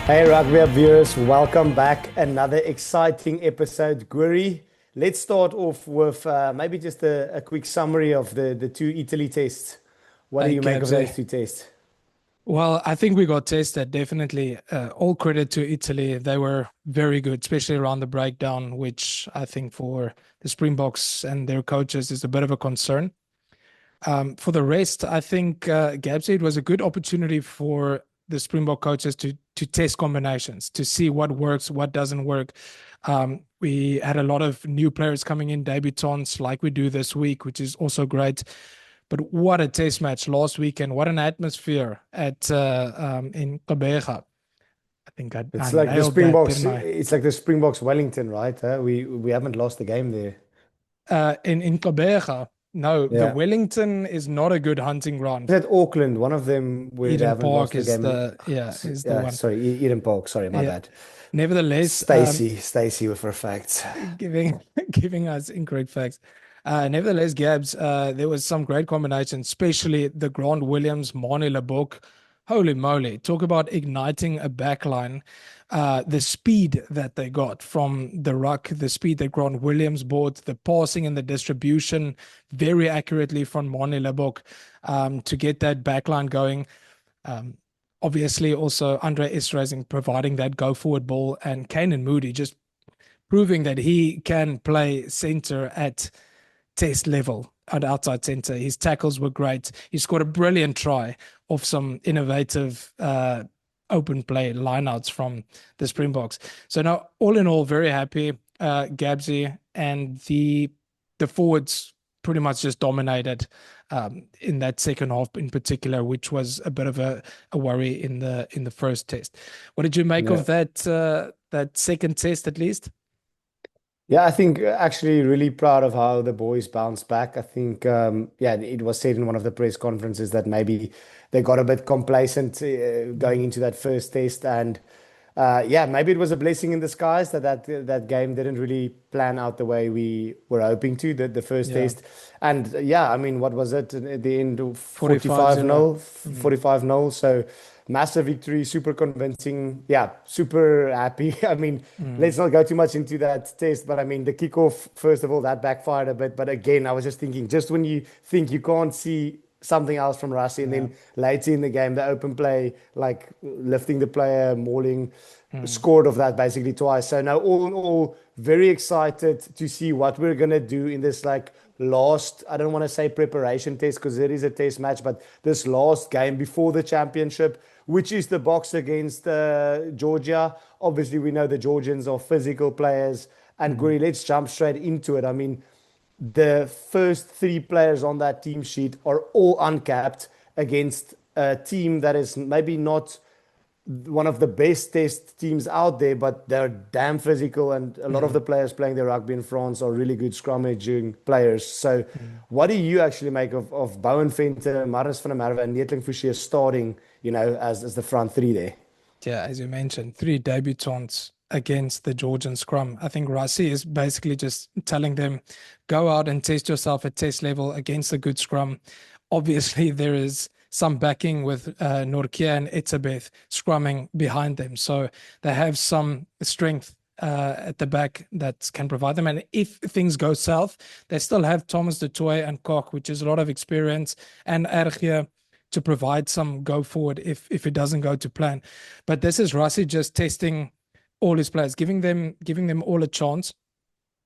Hey Rugby Up viewers, welcome back. Another exciting episode. Guri, let's start off with maybe just a quick summary of the two Italy tests. What do Hey, you make of those Gabsy. two tests? Well, I think we got tested, definitely. All credit to Italy. They were very good, especially around the breakdown, which I think for the Springboks and their coaches is a bit of a concern. For the rest, I think, Gabsy, it was a good opportunity for the Springbok coaches to test combinations, to see what works, what doesn't work. We had a lot of new players coming in, debutants, like we do this week, which is also great. But what a test match last weekend! What an atmosphere at in Gqeberha. I think I It's like the nailed that, Springboks. didn't I? It's like the Springboks Wellington, right? We haven't lost the game there. In Gqeberha, no, the Yeah. Wellington is not a good hunting ground. Is that Auckland? One of them where they Eden haven't Park lost the is game. the is the Yeah, one. sorry, Eden Park. Sorry, my Yeah. bad. Nevertheless, Stacy with her facts. giving giving us incorrect facts. Nevertheless, Gabs, there was some great combinations, especially the Grant Williams, Mane Bokke. Holy moly! Talk about igniting a backline. The speed that they got from the ruck, the speed that Grant Williams brought, the passing and the distribution very accurately from Mane Bokke to get that backline going. Um, Obviously, also Andre Esterhuizen providing that go forward ball, and Kanan Moody just proving that he can play center at test level at outside center. His tackles were great. He scored a brilliant try off some innovative open play lineouts from the Springboks. So now, all in all, very happy. Gabsy and the forwards pretty much just dominated in that second half in particular, which was a bit of a worry in the first test. What did you make Yeah. of that second test at least? Yeah, I think actually really proud of how the boys bounced back. I think, yeah, it was said in one of the press conferences that maybe they got a bit complacent going into that first test, and yeah, maybe it was a blessing in disguise that game didn't really plan out the way we were hoping to, the first Yeah, test. And yeah, I mean, what was it at the end of 45-0. 45-0, 45-0. So massive victory, super convincing. Yeah, super happy. I mean, let's not go too much into that test, but I mean, the kickoff, first of all, that backfired a bit. But again, I was just thinking, just when you think you can't see something else from Rassie, and Yeah. then later in the game, the open play, like lifting the player, mauling, Mm. scored of that basically twice. So now, all in all, very excited to see what we're gonna do in this like last, I don't want to say preparation test because it is a test match, but this last game before the championship, which is the Boks against Georgia. Obviously, we know the Georgians are physical players. And Mm. Guri, let's jump straight into it. I mean, the first three players on that team sheet are all uncapped against a team that is maybe not one of the best test teams out there, but they're damn physical, and a lot of Mm. the players playing the rugby in France are really good scrummaging players. So, Mm. what do you actually make of Bowen Venter, Marius van der Merwe, and Neetling Fouché starting, as the front three there? Yeah, as you mentioned, three debutants against the Georgian scrum. I think Rassie is basically just telling them, go out and test yourself at test level against a good scrum. Obviously, there is some backing with Norkia and Etzebeth scrumming behind them. So they have some strength at the back that can provide them. And if things go south, they still have Thomas de Toy and Koch, which is a lot of experience, and Ergia to provide some go forward if it doesn't go to plan. But this is Rassie just testing all his players, giving them all a chance,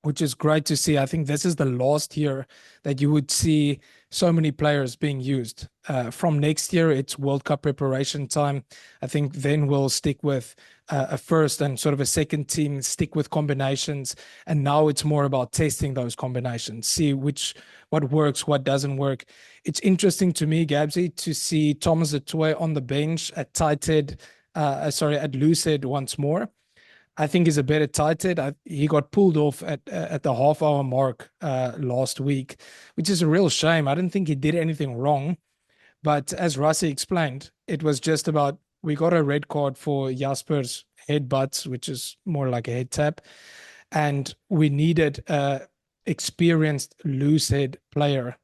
which is great to see. I think this is the last year that you would see so many players being used. From next year, it's World Cup preparation time. I think then we'll stick with a first and sort of a second team, stick with combinations. And now it's more about testing those combinations, see what works, what doesn't work. It's interesting to me, Gabsy, to see Thomas Atoy on the bench at tight head, at loose head once more. I think he's a better tight head. He got pulled off at the half hour mark last week, which is a real shame. I didn't think he did anything wrong, but as Rassie explained, it was just about we got a red card for Jasper's headbutts, which is more like a head tap, and we needed a experienced loose head player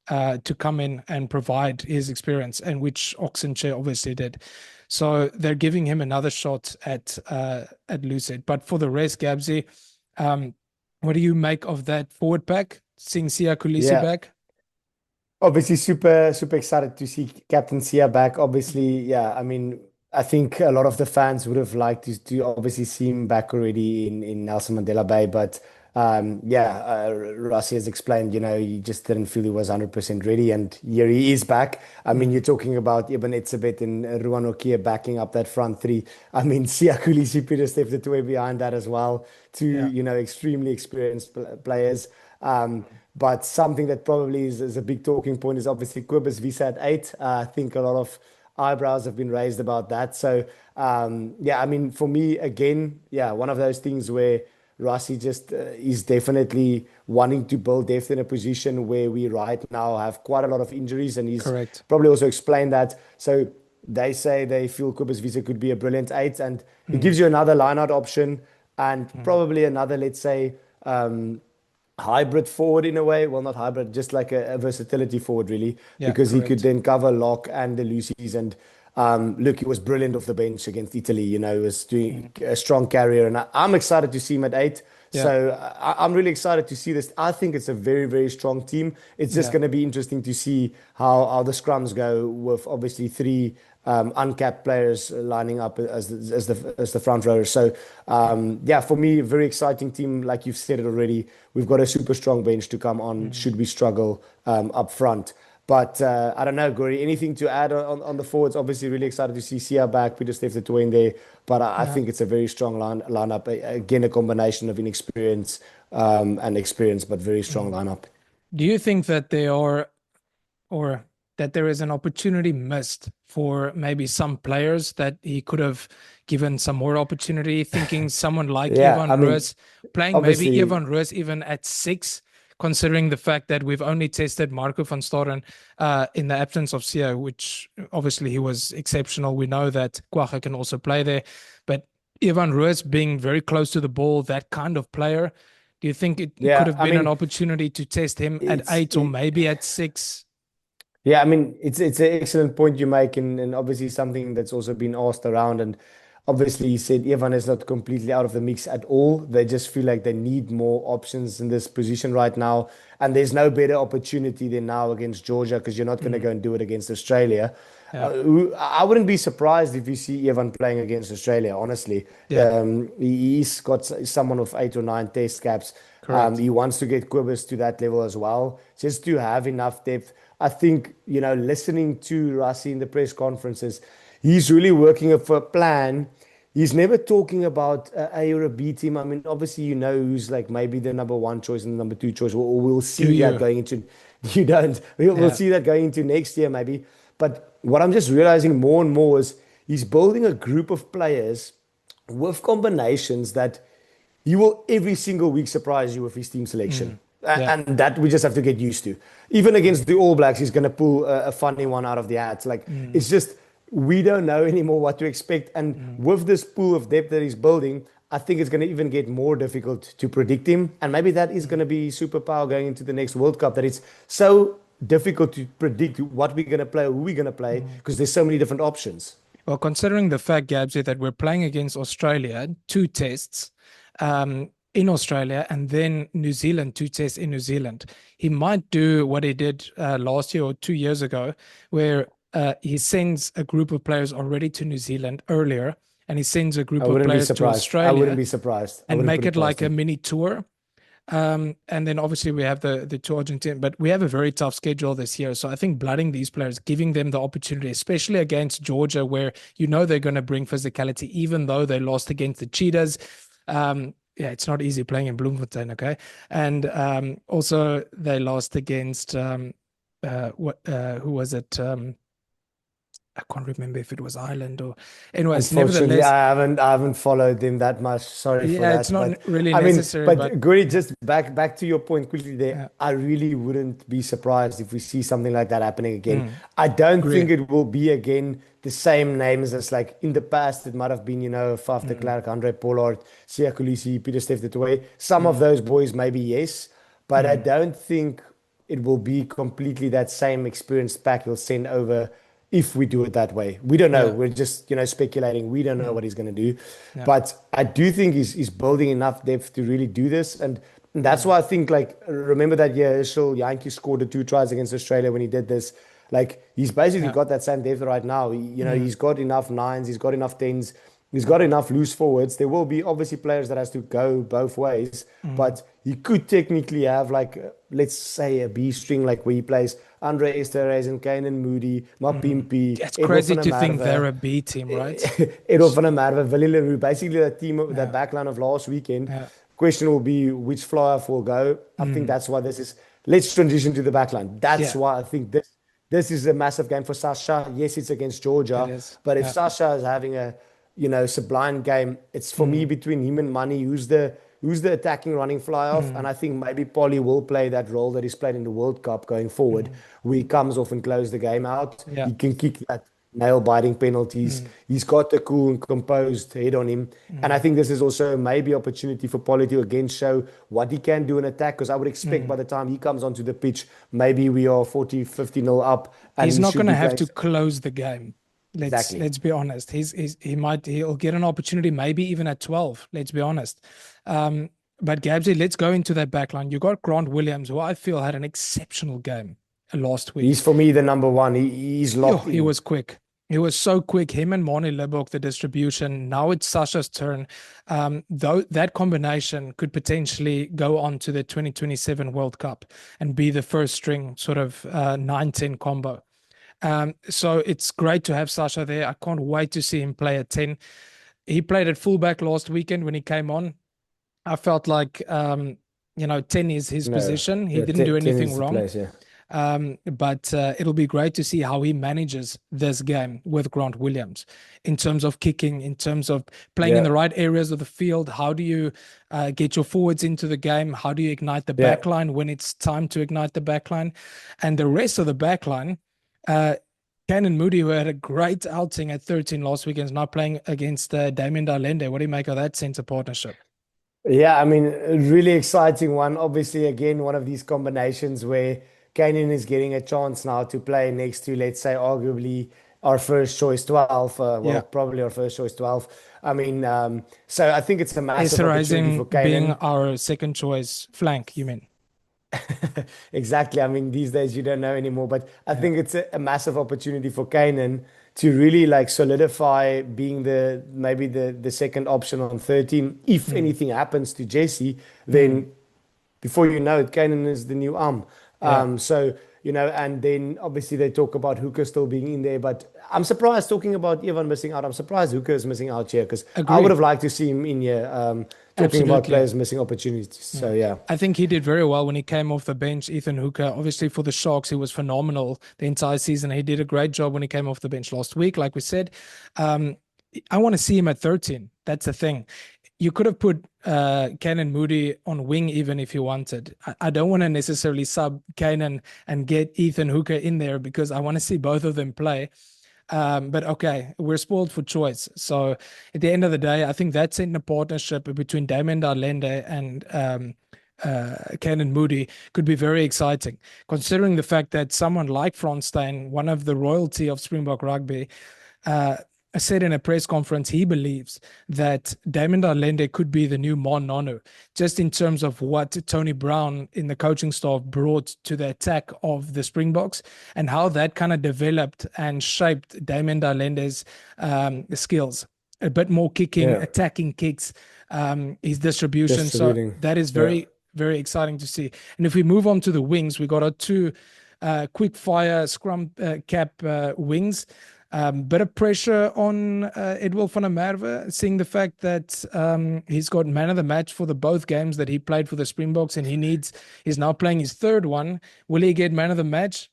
to come in and provide his experience, and which Oxenchair obviously did. So they're giving him another shot at Lucid. But for the rest, Gabsy, what do you make of that forward pack? Seeing Siya Kolisi Yeah. back? Obviously, super excited to see Captain Sia back. Obviously, yeah, I mean, I think a lot of the fans would have liked to obviously see him back already in Nelson Mandela Bay, but yeah, Rassie has explained, he just didn't feel he was 100% ready, and here he is back. I mean, you're talking about Ibn Etzebeth and Ruan Okia backing up that front three. I mean, Siya Kolisi, Peter Steph way behind that as well. Two, Yeah, extremely experienced players. But something that probably is a big talking point is obviously Kobus Visa at 8. I think a lot of eyebrows have been raised about that. So, yeah, I mean, for me, again, yeah, one of those things where Rassie just is definitely wanting to build depth in a position where we right now have quite a lot of injuries, and he's correct. probably also explained that. So they say they feel Kobus Visa could be a brilliant 8, and it Mm, gives you another line-out option and mm. probably another, let's say, hybrid forward in a way. Well, not hybrid, just like a versatility forward, really, Yeah, because he could correct. then cover lock and the Lucy's. And look, he was brilliant off the bench against Italy. He was doing Mm. a strong carrier, and I'm excited to see him at 8. Yeah, So I'm really excited to see this. I think it's a very strong team. It's just yeah. going to be interesting to see how the scrums go with obviously three uncapped players lining up as the front rowers. So yeah, for me, a very exciting team. Like you've said it already, we've got a super strong bench to come on Mm. should we struggle up front. But I don't know, Gory, anything to add on the forwards? Obviously, really excited to see Sia back, Peter Steph in there. But I Yeah. think it's a very strong lineup. Again, a combination of inexperience and experience, but very strong Mm. lineup. Do you think that they are, or that there is an opportunity missed for maybe some players that he could have given some more opportunity, thinking someone like Yeah, I Evan mean, Roos, playing maybe obviously, Evan Roos even at 6, considering the fact that we've only tested Marco van Staren in the absence of Sia, which obviously he was exceptional. We know that Kwagga can also play there, but Evan Roos being very close to the ball, that kind of player, do you think it could yeah, have I been an mean, opportunity to test him at it's 8 or maybe at 6? yeah, I mean, it's an excellent point you make, and obviously something that's also been asked around. And obviously, you said Evan is not completely out of the mix at all. They just feel like they need more options in this position right now, and there's no better opportunity than now against Georgia, because you're not going to Mm, go and do it against Australia. yeah, I wouldn't be surprised if you see Evan playing against Australia. Honestly, yeah, he's got someone of 8 or 9 test caps. correct. He wants to get Quibus to that level as well, just to have enough depth. I think, listening to Rassie in the press conferences, he's really working for a plan. He's never talking about A or a B team. I mean, obviously, who's like maybe the number 1 choice and the number 2 choice. We'll Do see that you? going into, you don't, we'll Yeah. see that going into next year maybe. But what I'm just realizing more and more is he's building a group of players with combinations that he will every single week surprise you with his team selection. Mm, yeah. And that we just have to get used to. Even against the All Blacks, he's going to pull a funny one out of the hat. Like, Mm, it's just, we don't know anymore what to expect. And mm, with this pool of depth that he's building, I think it's going to even get more difficult to predict him. And maybe that is going mm, to be superpower going into the next World Cup, that it's so difficult to predict what we're going to play, who we're going to play, mm. because there's so many different options. Well, considering the fact, Gabsy, that we're playing against Australia, 2 tests in Australia, and then New Zealand, 2 tests in New Zealand, he might do what he did last year or 2 years ago, where he sends a group of players already to New Zealand earlier, and he sends a I group of wouldn't be players to surprised. I wouldn't Australia be surprised. I and wouldn't make put it it past like a him. mini tour. And then obviously we have the two Argentine, but we have a very tough schedule this year. So I think blooding these players, giving them the opportunity, especially against Georgia, where they're going to bring physicality, even though they lost against the Cheetahs. Yeah, it's not easy playing in Bloemfontein, okay? And also they lost against who was it? I can't remember if it was Ireland or, anyways. Unfortunately, Nevertheless, I haven't followed them that much. Sorry for yeah, it's that. not But really I mean, necessary, but but Guri, just back to your point quickly there. yeah. I really wouldn't be surprised if we see something like that happening again. Mm, I don't agree. think it will be again the same names as like in the past. It might have been, Faf de Mm, Klerk, Andre Pollard, Siya Kolisi, Peter Steph. Some of mm, those boys, maybe yes, but I mm. don't think it will be completely that same experienced pack he'll send over if we do it that way. We don't know. Yeah. We're just, speculating. We don't know Mm. what he's going to do. Yeah. But I do think he's building enough depth to really do this. And that's why I think, like, remember that year, Ishil Yankee scored the 2 tries against Australia when he did this. Like, he's basically Yeah. got that same depth right now. Mm. He's got enough nines, he's got enough tens, he's got enough loose forwards. There will be obviously players that has to go both ways, Mm. but he could technically have, like, let's say a B string, like where he plays Andre Esterhuizen and Kane Moody, Mm. Mapimpi, It's Edwin crazy van der to think they're Merwe. a B team, right? Edolf van der Merwe, Willie Leroux, basically that team, that Yeah. backline of last weekend. Yeah. Question will be which fly-off will go. I think Mm. that's why this is. Let's transition to the backline. That's Yeah, why I think this is a massive game for Sasha. Yes, it's against it Georgia, is. but if Yeah. Sasha is having a sublime game, it's for me Mm. between him and Money. Who's the attacking running fly-off? And Mm. I think maybe Polly will play that role that he's played in the World Cup going forward, Mm. where he comes off and closes the game out. Yeah. He can kick that nail-biting penalties. Mm. He's got the cool and composed head on him. And I Mm. think this is also maybe opportunity for Polly to again show what he can do in attack, because I would expect by Mm. the time he comes onto the pitch, maybe we are 40, 50 nil up and He's he not should going to be have playing. to close the game. Exactly. Let's be honest. He'll get an opportunity maybe even at 12. Let's be honest. But Gabsy, let's go into that backline. You got Grant Williams, who I feel had an exceptional game last week. He's for me the number one. He's Yo, locked he in. was quick. He was so quick. Him and Mani Lebok, the distribution. Now it's Sasha's turn. Though that combination could potentially go on to the 2027 World Cup and be the first string sort of 9-10 combo. So it's great to have Sasha there. I can't wait to see him play at 10. He played at fullback last weekend when he came on. I felt like 10 is his No, position. He yeah, didn't do 10 anything is the wrong. place. Yeah. But it'll be great to see how he manages this game with Grant Williams in terms of kicking, in terms of playing in Yeah. the right areas of the field. How do you get your forwards into the game? How do you ignite the Yeah. backline when it's time to ignite the backline? And the rest of the backline, Canon Moody, who had a great outing at 13 last weekend, is now playing against Damien Dalende. What do you make of that centre partnership? Yeah, I mean, a really exciting one. Obviously, again, one of these combinations where Kanan is getting a chance now to play next to, let's say, arguably our first choice 12. Well, Yeah. probably our first choice 12. I mean, so I think it's a massive Esther opportunity Rising for being Kanan. our second choice flank, you mean? Exactly. I mean, these days you don't know anymore, but I Yeah. think it's a massive opportunity for Kanan to really like solidify being maybe the second option on 13. If Mm. anything happens to Jesse, Mm. then before you know it, Kanan is the new arm. Yeah. So, and then obviously they talk about Hooker still being in there, but I'm surprised talking about Evan missing out. I'm surprised Hooker is missing out here because I would Agree. have liked to see him in here talking about Absolutely. players missing opportunities. So, yeah. I think he did very well when he came off the bench. Ethan Hooker, obviously for the Sharks, he was phenomenal the entire season. He did a great job when he came off the bench last week, like we said. Um, I want to see him at 13. That's the thing. You could have put Kanan Moody on wing even if you wanted. I don't want to necessarily sub Kanan and get Ethan Hooker in there because I want to see both of them play. But okay, we're spoiled for choice. So at the end of the day, I think that's in the partnership between Damien Darlende and Kanan Moody could be very exciting, considering the fact that someone like Frans Steyn, one of the royalty of Springbok rugby, said in a press conference he believes that Damien Darlende could be the new Mon Nonu, just in terms of what Tony Brown in the coaching staff brought to the attack of the Springboks and how that kind of developed and shaped Damien Darlende's skills. A bit more kicking, Yeah. attacking kicks, his distribution. So Distributing. that is Yeah. very, very exciting to see. And if we move on to the wings, we got our two quick fire scrum cap wings. Bit of pressure on Edwin van der Merwe, seeing the fact that he's got man of the match for the both games that he played for the Springboks, and he's now playing his third one. Will he get man of the match?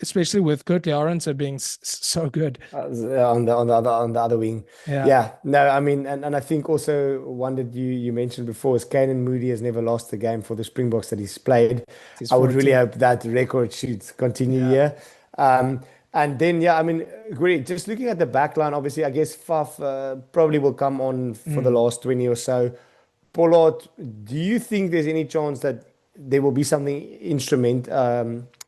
Especially with Kurtley Arendse being so good. On the other wing. Yeah, Yeah. No, I mean, and I think also one that you mentioned before is Kanan Moody has never lost a game for the Springboks that he's played. he's I would really 14. hope that record should continue Yeah. here. And then, yeah, I mean, great. Just looking at the back line, obviously, I guess Faf probably will come on for the Mm. last 20 or so. Pollard, do you think there's any chance that there will be something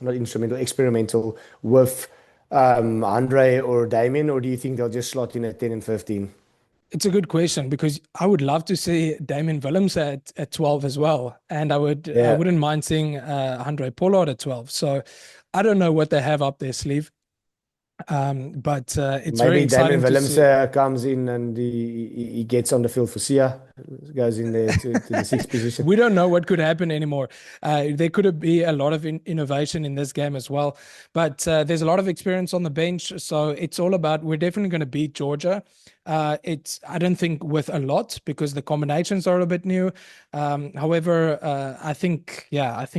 not instrumental, experimental with Andre or Damien, or do you think they'll just slot in at 10 and 15? It's a good question because I would love to see Damien Willems at 12 as well. And I Yeah. wouldn't mind seeing Andre Pollard at 12. So I don't know what they have up their sleeve. But it's very Maybe Damien exciting to Willems see. comes in and he gets on the field for Sia, goes in there to the sixth position. We don't know what could happen anymore. There could be a lot of innovation in this game as well, but there's a lot of experience on the bench. So it's all about, we're definitely going to beat Georgia. I don't think with a lot because the combinations are a bit new. However, I think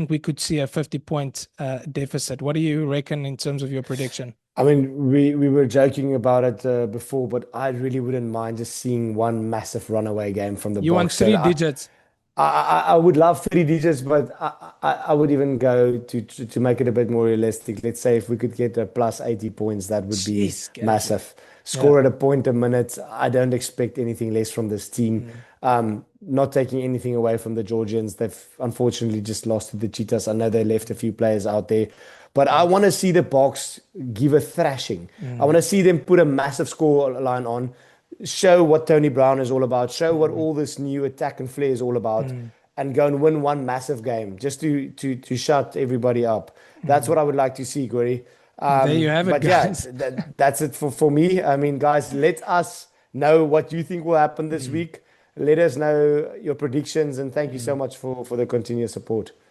we could see a 50-point deficit. What do you reckon in terms of your prediction? I mean, we were joking about it before, but I really wouldn't mind just seeing one massive runaway game from the You want box. So three digits? I would love 3 digits, but I would even go to make it a bit more realistic. Let's say if we could get a plus 80 points, that would be Jeez, Gabs. massive. Yeah. Score at a point a minute. I don't expect anything less from this team. Mm. Not taking anything away from the Georgians. They've unfortunately just lost to the Cheetahs. I know they left a few players out there, but I want to see the Boks give a thrashing. I want Mm. to see them put a massive score line on, show what Tony Brown is all about, show what Mm. all this new attack and flair is all about, Mm. and go and win one massive game just to shut everybody up. That's Mm. what I would like to see, Gory. There you have it, But yeah, guys. that's it for me. I mean, guys, let us know what you think will happen this Mm. week. Let us know your predictions, and thank you so Mm. much for the continuous support.